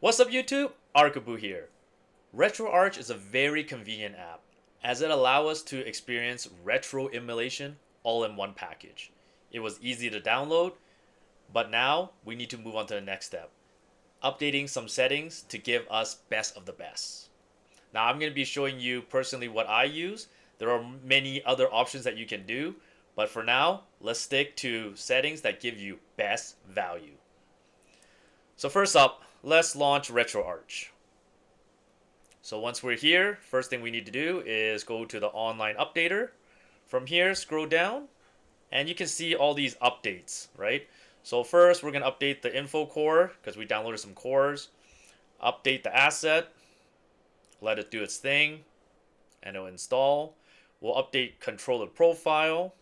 What's up YouTube? Arkabu here. Retroarch is a very convenient app as it allows us to experience retro emulation all in one package. It was easy to download, but now we need to move on to the next step, updating some settings to give us best of the best. Now I'm going to be showing you personally what I use. There are many other options that you can do, but for now, let's stick to settings that give you best value. So first up, let's launch Retroarch. So once we're here, first thing we need to do is go to the online updater. From here, scroll down, and you can see all these updates, right? So first, we're going to update the info core because we downloaded some cores. Update the asset, let it do its thing, and it'll install. We'll update controller profile.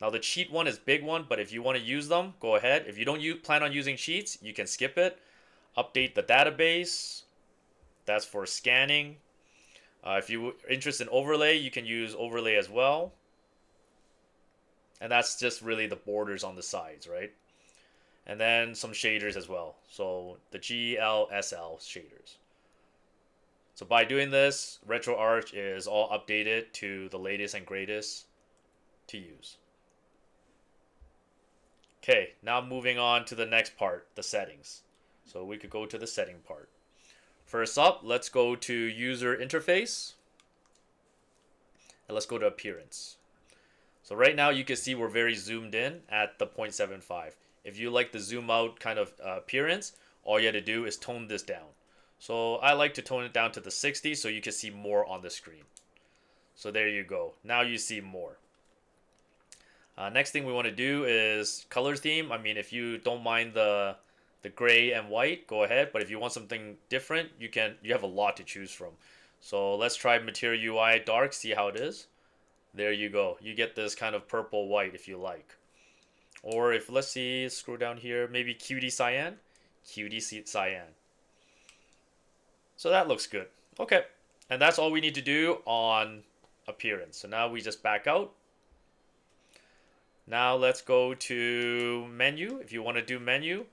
Now the cheat one is big one, but if you want to use them, go ahead. If you don't plan on using cheats, you can skip it. Update the database. That's for scanning. If you're interested in overlay, you can use overlay as well. And that's just really the borders on the sides, right? And then some shaders as well. So the GLSL shaders. So by doing this, Retroarch is all updated to the latest and greatest to use. Okay, now moving on to the next part, the settings. So we could go to the setting part. First up, let's go to user interface. And let's go to appearance. So right now you can see we're very zoomed in at the 0.75. If you like the zoom out kind of appearance, all you have to do is tone this down. So I like to tone it down to the 60 so you can see more on the screen. So there you go. Now you see more. Next thing we want to do is color theme. I mean, if you don't mind the gray and white, go ahead. But if you want something different, you have a lot to choose from. So let's try Material UI Dark, see how it is. There you go. You get this kind of purple white if you like. Or if, let's see, scroll down here, maybe Cutie Cyan. Cutie Cyan. So that looks good. Okay. And that's all we need to do on appearance. So now we just back out. Now let's go to menu. If you want to do menu,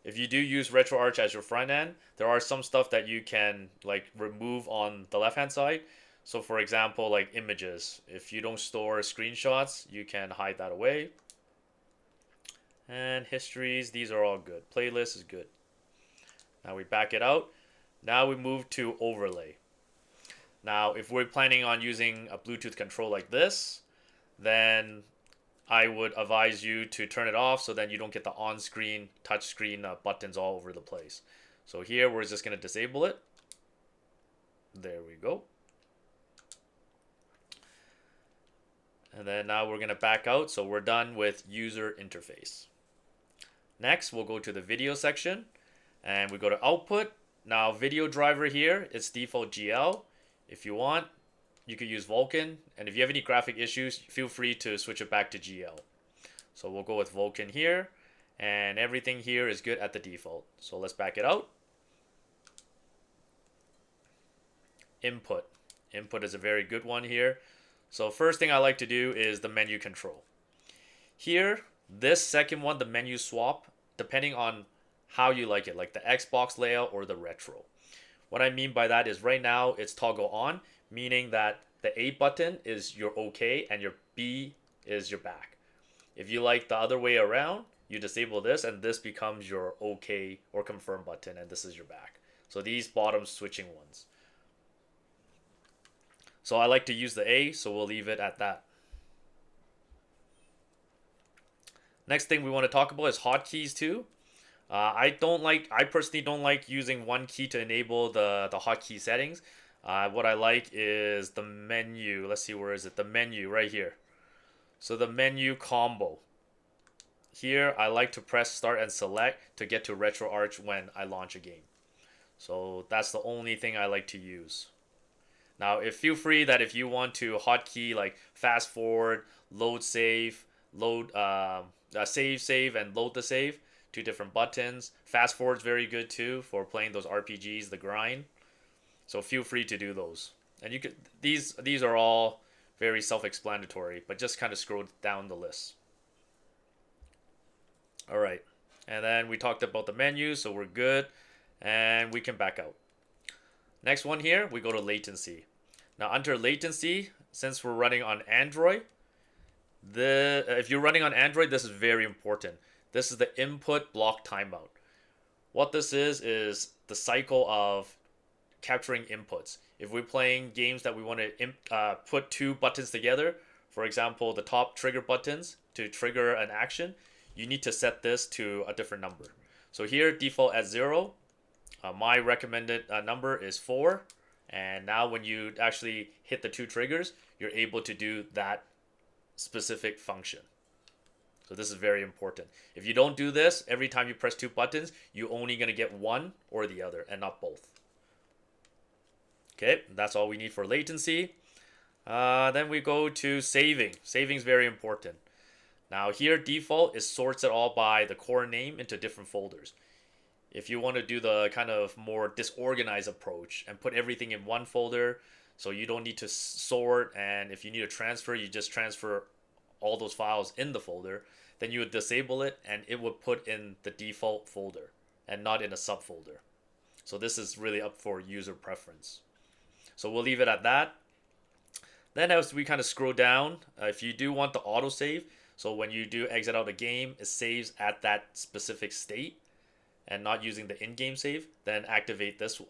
if you do use Retroarch as your front end, there are some stuff that you can like remove on the left hand side. So for example, like images. If you don't store screenshots, you can hide that away. And histories, these are all good. Playlist is good. Now we back it out. Now we move to overlay. Now if we're planning on using a Bluetooth control like this, then I would advise you to turn it off so then you don't get the on-screen touchscreen buttons all over the place. So here we're just going to disable it. There we go. And then now we're going to back out. So we're done with user interface. Next, we'll go to the video section and we go to output. Now video driver here, it's default GL. If you want, you could use Vulkan, and if you have any graphic issues, feel free to switch it back to GL. So we'll go with Vulkan here, and everything here is good at the default. So let's back it out. Input. Input is a very good one here. So first thing I like to do is the menu control. Here, this second one, the menu swap, depending on how you like it, like the Xbox layout or the retro. What I mean by that is right now it's toggle on, meaning that the A button is your OK and your B is your back. If you like the other way around, you disable this and this becomes your OK or confirm button and this is your back. So these bottom switching ones. So I like to use the A, so we'll leave it at that. Next thing we want to talk about is hotkeys too. I personally don't like using one key to enable the hotkey settings. What I like is the menu. Let's see, where is it? The menu right here. So the menu combo. Here, I like to press start and select to get to Retroarch when I launch a game. So that's the only thing I like to use. Now, feel free that if you want to hotkey like fast forward, load save, load save, and load the save, two different buttons. Fast forward is very good too for playing those RPGs, the grind. So feel free to do those. And you could these are all very self-explanatory, but just kind of scroll down the list. All right. And then we talked about the menu, so we're good. and we can back out. Next one here, we go to latency. Now under latency, since we're running on Android, if you're running on Android, this is very important. This is the input block timeout. What this is the cycle of capturing inputs. If we're playing games that we want to put two buttons together, for example, the top trigger buttons to trigger an action, you need to set this to a different number. So here, default at 0. My recommended number is 4. And now when you actually hit the two triggers, you're able to do that specific function. So this is very important. If you don't do this, every time you press two buttons, you're only going to get one or the other and not both. Okay, that's all we need for latency. Then we go to saving. Saving is very important. Now here, default is sorts it all by the core name into different folders. If you want to do the kind of more disorganized approach and put everything in one folder, so you don't need to sort, and if you need to transfer, you just transfer all those files in the folder, then you would disable it and it would put in the default folder and not in a subfolder. So this is really up for user preference. So we'll leave it at that. Then as we kind of scroll down, if you do want the autosave, so when you do exit out a game, it saves at that specific state and not using the in-game save, then activate this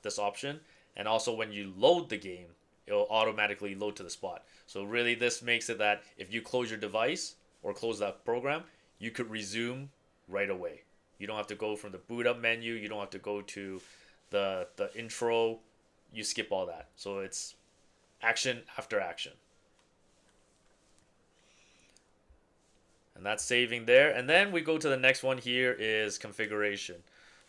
this option. And also when you load the game, it'll automatically load to the spot. So really this makes it that if you close your device or close that program, you could resume right away. You don't have to go from the boot up menu, you don't have to go to the intro, you skip all that. So it's action after action. And that's saving there. And then we go to the next one here is configuration.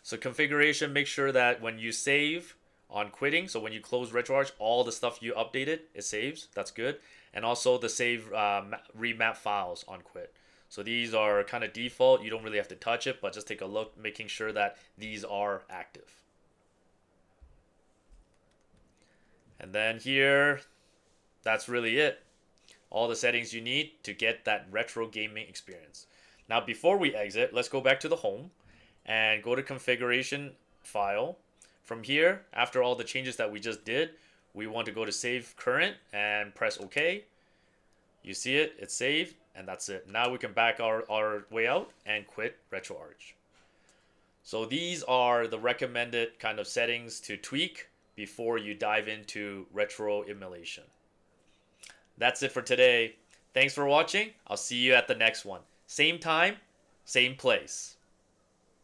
So configuration, make sure that when you save on quitting, so when you close Retroarch, all the stuff you updated, it saves. That's good. And also the save remap files on quit. So these are kind of default. You don't really have to touch it, but just take a look, making sure that these are active. And then here, that's really it. All the settings you need to get that retro gaming experience. Now, before we exit, let's go back to the home and go to configuration file. From here, after all the changes that we just did, we want to go to save current and press OK. You see it, it's saved, and that's it. Now we can back our way out and quit Retroarch. So these are the recommended kind of settings to tweak before you dive into retro emulation. That's it for today. Thanks for watching. I'll see you at the next one. Same time, same place.